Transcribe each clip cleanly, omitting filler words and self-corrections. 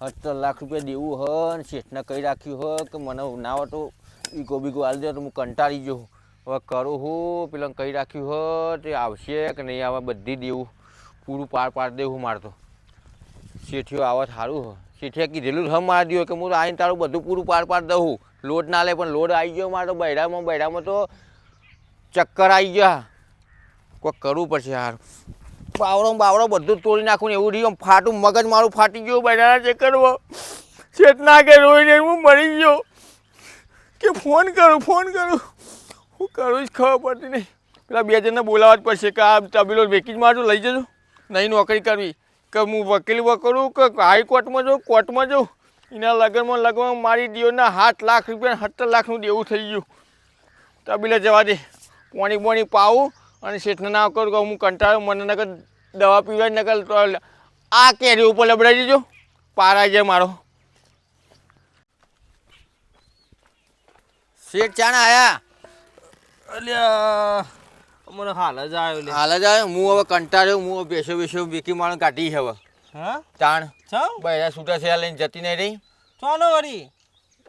17 લાખ રૂપિયા દેવું હ ને શેઠને કહી રાખ્યું હ કે મને ના હોય તો બીગો બીગો આલી દે તો હું કંટાળી ગયો. હવે કરું હું પેલા કહી રાખ્યું હ તે આવશે કે નહીં આવે બધી દેવું પૂરું પાડ દેવું મારે તો. શેઠિયો આવે સારું હ. શેઠિયા કીધેલું હ મારા દિયો કે હું આવીને તારું બધું પૂરું પાડ દઉં. લોડ ના લે પણ લોડ આવી ગયો મારે તો બૈરામાં તો ચક્કર આવી ગયા. કોઈક કરવું પડશે યાર. બાવડો બધું તોડી નાખું ને એવું રહ્યું ફાટું મગજ મારું ફાટી ગયું બૈરાના ચક્કરમાં. શેઠ ના કે રોઈને હું મરી ગયો કે ફોન કરું શું કરું જ ખબર પડતી નહીં. પેલા 2 જણને બોલાવવા જ પડશે કે આ તબેલો વેકી જ મારજો લઈ જજો. નહીં નોકરી કરવી કે હું વકીલી કરું કે હાઈકોર્ટમાં જાઉં કોર્ટમાં જાઉં. એના લગ્નમાં મારી દિયોના 7 લાખ રૂપિયા 17 લાખનું દેવું થઈ ગયું. તબેલે જવા દે પોણી પાવું અને શેઠને ના કરું કે હું કંટાળો મને નકર દવા પીવા નકર આ કેરી ઉપર લબડાઈ દેજો પારા જાય મારો. શેઠ ચાણ આયા અલ્યા મને હાલ જ આવ્યો હું હવે કંટાળ્યો હું બેસો બેકી માણસ કાઢી છે હવે. હા તાણ ચાલ બૈરા છૂટા થયા લઈને જતી નહીં રહી. ચાલો વળી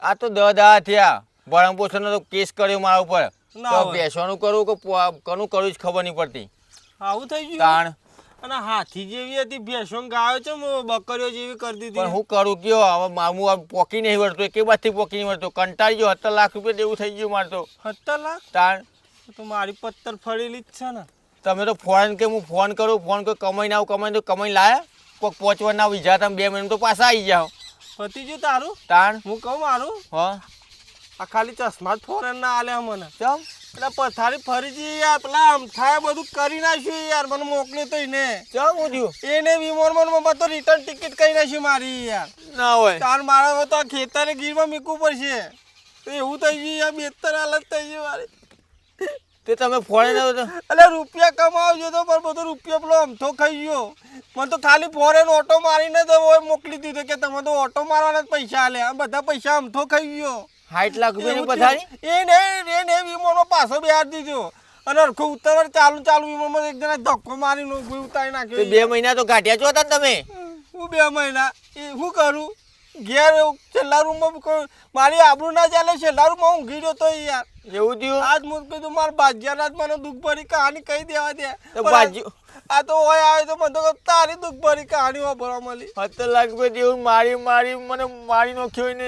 આ તો 10 દાડા થયા ભરણ પોષણનો તો કેસ કર્યો મારા ઉપર. તો બેસવાનું કરું કે કનું કરું જ ખબર નહીં પડતી. આવું થઈ ગયું તાણ અને હાથી જેવી હતી ભેંસો ગાયો છે બકરીઓ જેવી કરી દીધી. પણ હું કરું કયો હવે હું પોકી નહીં વળતો કે બાજથી પોકી નહીં વળતો કંટાળી ગયો. 17 લાખ રૂપિયા દેવું થઈ ગયું મારે તો. 17 લાખ તાણ તો મારી પત્તર ફરેલી જ છે ને. તમે તો ફોન કે હું ફોન કરું કોઈ કમાઈને આવું કમાઈને લાયા કોઈક પહોંચવાના વિઝા તમે 2 મહિના તો પાછા આવી જાઓ. પતી ગયું તારું તાણ હું કહું મારું હા આ ખાલી ચશ્મા જ ફોરેન ના આલ્યા મને. ચમ એટલે પથારી ફરી જઈ યાર પેલા આમ થાય બધું કરી નાખ્યું યાર મને મોકલ્યું તો એને ચમ હું થયું એને વિમાનમાં તો રિટર્ન ટિકિટ કરી નાખી મારી યાર. ના હોય તાર મારા તો આ ખેતરે ગીરમાં મૂકવું પડશે તો એવું થઈ ગયું યાર. 72 હાલત થઈ ગઈ મારી. તે તમે ફોરેન એટલે રૂપિયા કમાવજો તો પણ બધો રૂપિયા પેલો અમથો ખાઈ ગયો. મને તો ખાલી ફોરેન ઓટો મારીને તો મોકલી દીધો કે તમે તો ઓટો મારવાના જ પૈસા આલે. બધા પૈસા અમથો ખાઈ ગયો. 60 લાખ રૂપિયાની પથારી એ વિમાનમાં પાછો બેહાર દીધો અને હરખું ઉતરવા ચાલુ વિમાનમાં એક જણા ધક્કો મારીને ઉતારી નાખ્યો. 2 મહિના તો ગાંઠિયા છો હતા ને તમે. હું 2 મહિના શું કરું ઘેર છેલ્લા રૂમમાં મારી આબરૂ ના ચાલે છેલ્લા રૂમમાં ઊંઘી ગયો તો યાર. એવું થયું આજ હું કીધું મારા બાજિયાના જ મને દુઃખ ભરી કહાની કહી દેવા દે. આ તો હોય આવે તો મને તો તારી દુઃખ ભરી કહાની વાપરવા મળી. 17 લાખ રૂપિયા દેવું મારી મને મારી નાખ્યો ને.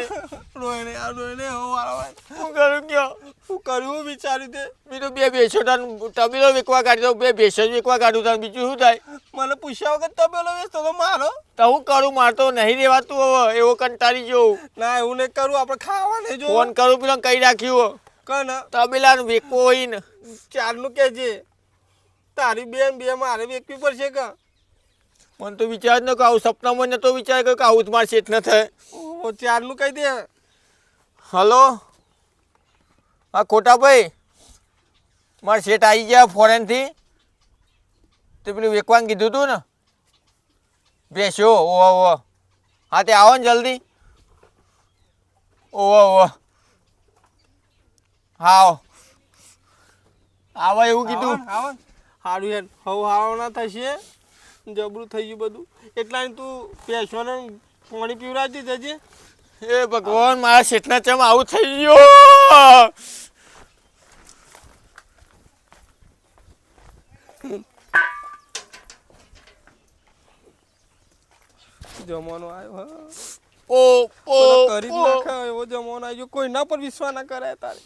રોઈને હું કરું કયો શું કર્યું વિચાર્યું તે બીજું 2 ભેંસો તબેલો વેકવા કાઢી દઉં 2 ભેંસો જ વેકવા કાઢું તાર બીજું શું થાય. મને પૂછ્યા વગર તબેલો વેચતો તો મારો તો હું કરું મારતો નહીં રેવાતું હવે એવો કંટાળી ગયો. ના એવું નહીં કરું આપણે ખાવા નહીં જો ફોન કરું પેલા કઈ રાખ્યું કન તબેલાનું વેકવો હોય ને 4 નું કેજે તારી બેન 2 મારે વેચવી પડશે કે. મને તો વિચાર ન આવું સપનામાં નતો વિચાર કર્યો કે આવું જ મારે શેઠ ન થાય. 4 નું કહી દે. હલો હા ખોટા ભાઈ મારે શેઠ આવી ગયા ફોરેનથી તે પેલું વેકવાનું કીધું તું ને ભેંસો ઓહો હા તે આવો ને જલ્દી ઓહો હા આવો એવું કીધું. સારું યાર હવે હાવના થશે જબરું થઈ ગયું બધું એટલા તું પેશોને પાણી પીવડાવી દેજે. એ ભગવાન મારા શેઠના ચમ આવું થઈ ગયું. જમાનો આવ્યો ઓ કરી જ નાખે એવો જમાનો આવ્યો. કોઈના પર વિશ્વાસ ના કરાય તારે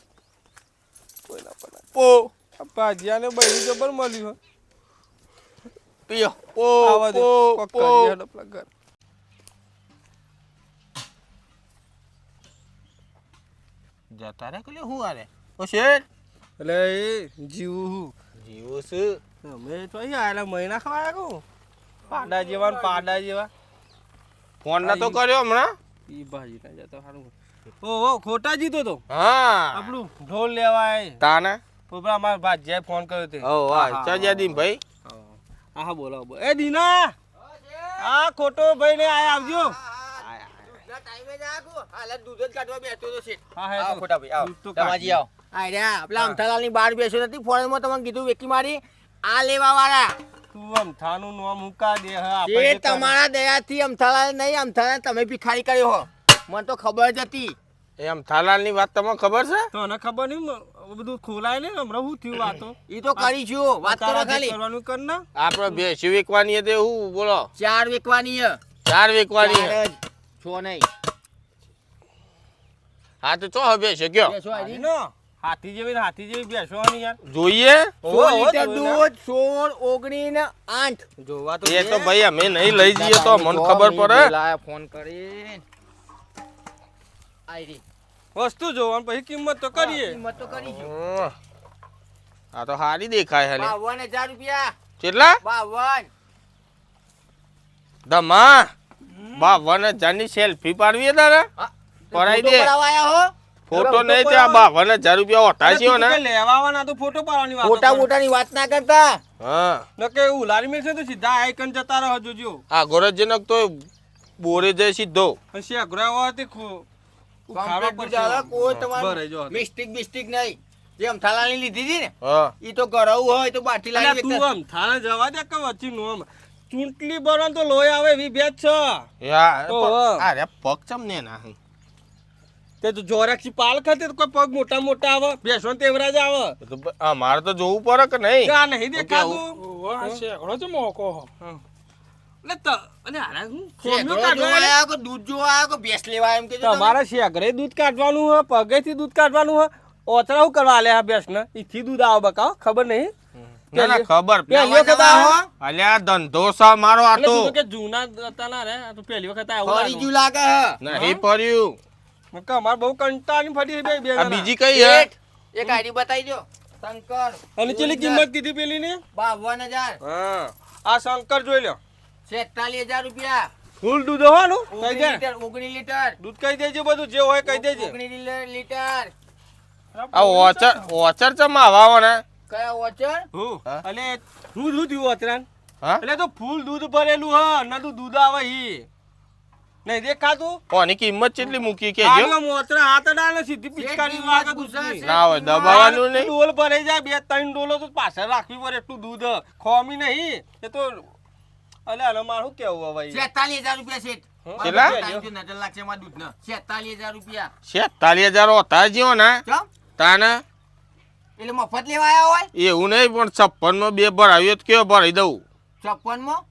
કોઈના પર. ઓ ભાજીયાને બૈરી જબર મળ્યું પિયો આવા દે કોક કરી હેડો પેલા ઘર. જતા રે કે હું આરે ઓ શેઠ એટલે એ જીવું છે અમે તો અહીં આયેલા મહિના ખવાયા કહું પાડા જેવા ફોન ના તો કર્યો હમણાં ઈ ભાજી ના જતો સારું. ઓહો ખોટા જીતો તો હા આપણું ઢોલ લેવાય તાને પોપરા અમાર ભાજીએ ફોન કર્યો તે. ઓ વાહ સજાદીન ભાઈ હા બોલો એ દીના આ ખોટો ભાઈ ને આય આવજો. ટાઈમે જાગો હાલ દૂધ જ કાઢવા બેઠો તો છે. હા ખોટા ભાઈ આવો તમાજી આવો. આર્યા પેલા અમથાલાલ ની બાર બેસ્યો નથી ફોરેન માં તમને કીધું વેકી મારી આ લેવા વાળા તું અમથાનું નામ મૂકા દે હ જે તમારા દયાથી અમથાલાલ નહીં, અમથાલાલ તમે ભિખારી કર્યો હો, મને તો ખબર જ હતી. એમ થાલાલની વાત તમને ખબર છે? તને ખબર નહીં બધું ખોલાય ને હમણાં શું થયું વાતો ઈ તો કરીશું, વાત કરો ખાલી. કરવાનું કર ના આપણે ભેંસી વેચવાની હતી હું બોલો 4 વેકવાની હે. 4 વેચવાની 4 જ, 6 નહીં. હા તો ચો હવે છે કયો બેસો આજી. હાથી જેવી બેસવાની યાર જોઈએ 16 લીટર દૂધ, 16, 19 ને 8. જોવા તો એ તો ભાઈ અમે નહીં લઈ જઈએ તો મને ખબર પડે. લાયા ફોન કરીને. આઈ રી. વસ્તુ જોવાનું પછી કિંમત તો કરીએ કિંમત તો કરીશું. હમ. આ તો હારી દેખાય હાલે 52,000 રૂપિયા. કેટલા 52. ધમા 52,000 ની સેલ્ફી પાડવી તારે પડાઈ દે. ફોટો નહીં તે આ 52,000 રૂપિયા ઓટા છે ને લેવા આવવાના તો ફોટો પાડવાની વાત મોટા મોટાની વાત ના કરતા. હા નકે ઉલારી મેળશે તો સીધા આઈકન જતા રહો જોજો આ ગોરજનક તો બોરે જાય સીધો પછી અઘરાવાથી Complete દૂધ આવે, કોઈ તમારું મિસ્ટેક બિસ્ટેક નહીં. જે અમથાલાલની લીધી હતી ને હા ઈ તો ગરવું હોય તો બાટી લાવી તું આમ થાળે જવા દે કે વચ્ચે નો આમ ચૂંટલી બરન તો લોહી આવે એવી ભેજ છે યાર ઓહો. અરે પગ ચમ ને ના તે તો જોરાક્ષી પાલ ખાતે તો કોઈ પગ મોટા મોટા આવે બેસવા તેવરાજ આવે તો અમારે તો જોવું પડે કે નહીં કા નહીં દેખાતું શેકડો તો મોકો એટલે તો અને હારા હું ખોમ્યો શેકડો કાઢવા જોવા આવ્યો કે દૂધ જોવા આવ્યો કે ભેંસ લેવા આવ્યો એમ કહેજો તમે. તમારે શેકરે દૂધ કાઢવાનું હોય પગેથી દૂધ કાઢવાનું હોય ઓતરા હું કરવા આલે આ બેસ ને ઈથી દૂધ આવે બકાવ ખબર નહીં ના ના ખબર પહેલી વખત આવો અલ્યા ધંધો સા મારો આ એટલે તો તું તો કે જૂના હતા ના રે આ તો પહેલી વખત આવું ફરી જ્યું લાગે હે. નહીં પડ્યું મકા અમાર બહુ કંટાળી ફરી બે બે આ જણા. બીજી કઈ હે શેઠ, એક આઈડી બતાવી દો. શંકર અને ચેલી કિંમત કીધી પેલી ને 52,000. હા આ શંકર જોઈ લ્યો 46,000 રૂપિયા. ફૂલ દૂધ હોવાનું કહી 19 દે લીટર, 19 લીટર. દૂધ કહી દેજે બધું જે હોય કહી દેજે 19 લીટર. આ ઓચર ચમ આવાવો ને કયા વોચર? હું હા? અલે હું દૂધ થયું અત્રાન હા એટલે તો ફૂલ દૂધ ભરેલું હ ના તું દૂધ આવે હી નહીં દેખાતું કોની કિંમત કેટલી મૂકી કેજો આમાં મોતરા હાથ અડાડે સીધી પિચકારી વાગે દૂધની. ના હોય દબાવવાનું નહીં ડોલ ભરાઈ જાય 2-3 ડોલો તો પાછળ રાખવી પડે એટલું દૂધ ખોમી નહીં એ તો અલે આનો મારું કેવું હવે 46,000 રૂપિયા શેઠ. કેટલા? બતાવી દો, નજર લાગશે એમાં દૂધનો. 46,000 રૂપિયા. 46,000 હોતા જ્યો ને ચમ? તાને એટલે મફત લેવા આવ્યા હોય એવું નહીં પણ 56 માં બે ભરાવ્યો તો કેવો ભરાઈ દઉં 56 માં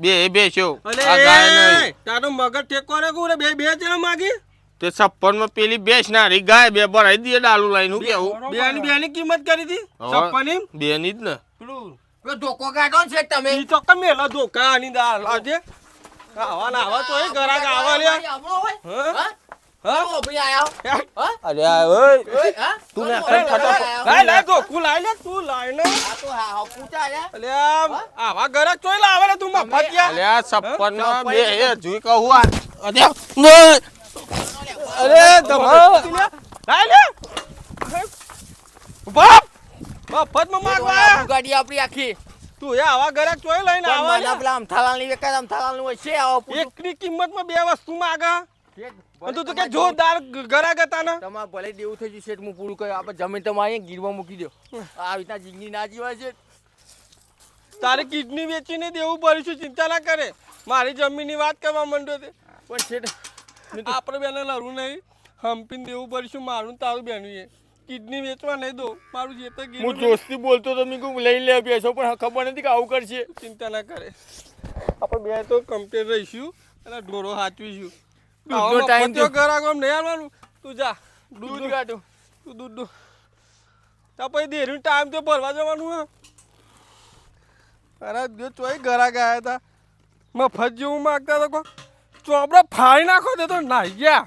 બે એ બેસ્યો અલે આ ગાય નહીં તારો મગજ ટેકો રે કુરે બે જણા માગી તે 56 માં પેલી બેસનારી ગાય બે ભરાઈ દે ડાલુ લઈને હું કેવું બેની કિંમત કરી હતી હવે. 56 ની બે ની જ ને પેલું પેલો ધોકો કાઢો ને શેઠ તમે. ઈ તો કમેલા ધોકા ની દાળ આજે આવા ના આવા તો એ ગરાક આવા લે આપણો હોય? હા? હા? હા? ઓ ભાઈ આયા હો? હા? અરે આ ઓય ઓય, હા? તું ને ઓય, ફટાફટ. આયા હો? લાય લાય ધોકું લાય લે તું લાય ને આ તો હા પૂછા આયા. અલે આવા ગરાક ચોય લાવે લે તું મફત ગયા અલે આ 56 માં બે એ જોઈ કહું આ અરે નહીં. અરે ધમા લાય લે બાપ મફત માં માગવા ગાડી આપણી આખી. તું એ આવા ગરાક ચોય લઈને પણ આવા મને લે પેલા અમથાલાલની વેકાય, અમથાલાલનું હોય છે આવો પૂછું. એકની કિંમતમાં બે વસ્તુ માગા શેઠ, અને તું તો કે તમારે જોરદાર ગરાક હતા ને તમારે ભલે દેવું થઈ ગયું શેઠ, હું પૂરું કર્યું. આપણે જમીન તમારે અહીંયા ગીરમાં મૂકી દો. આ રીતના જિંદગી ના જીવાય છે. તારે કિડની વેચીને દેવું પડ્યું ચિંતા ના કરે મારી જમીનની વાત કરવા માંડ્યો તે પણ શેઠ આપણે બેને લડવું નહીં હંપીને દેવું પડશું મારું ને તારું બેનું એ કિડની વેચવા નહીં દો મારું જે તો હું ગીરું જોશથી બોલતો તો મેં કહું લઈ લે બેસો, પણ ખબર નથી કે આવું કરશે. ચિંતા ના કરે આપણે બે તો કમ્પ્લેટ રહીશું અને ઢોરો સાચવીશું દૂધનો time તો ઘર આગળ નહીં આવવાનું તું જા દૂધ કાઢો. તું દૂધ તો પછી દેરીનું ટાઈમ તો ભરવા જવાનું હા અરે જો ચોય ઘરા ગયા હતા મફત જેવું માગતા તો ચોપડા ફાડી નાખો તે તો નાઈ ગયા